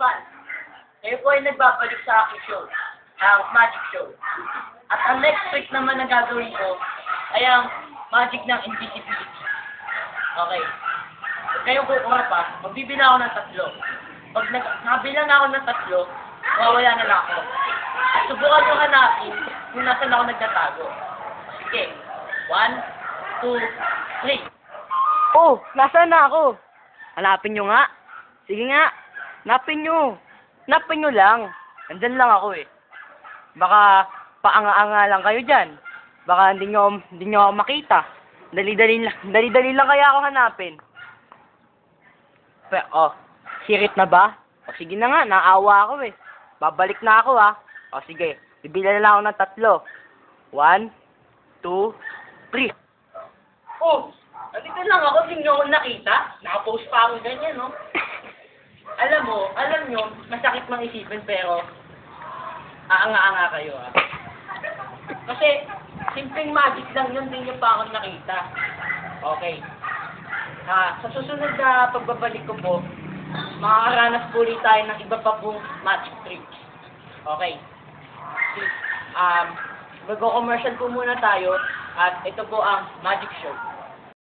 fan. Kayo po ay nagbabalik sa aking show, ang magic show. At ang next trick naman na gagawin ko ay ang magic ng invisibility. Okay. Kayo kukuha pa, magbibila ako ng 3. Pag nabilang ako ng 3, mawawala na lang ako. At subukan nyo hanapin kung nasan ako nagtatago. Sige. 1, 2, 3. Oh, nasaan na ako? Hanapin nyo nga. Sige nga, hanapin nyo. Hanapin nyo lang. Andyan lang ako eh. Baka paanga-anga lang kayo dyan. Baka hindi nyo ako makita. Dali-dali lang kaya ako hanapin. Oh, sirit na ba? O sige na nga, naawa ako eh. Babalik na ako ah. O sige, bibila na lang ako ng 3. 1, 2, 3. Oh! Nandito lang ako, hindi nyo ako nakita. Nakapost pa ako ganyan, no? Alam nyo, masakit mang isipin pero aanga-anga kayo, ah. Kasi, simpleng magic lang yun, hindi nyo pa ako nakita. Okay. Sa susunod na pagbabalik ko po, makakaranas po ulit tayo ng iba pa pong magic tricks. Okay. Mag-commercial po muna tayo at ito po ang magic show.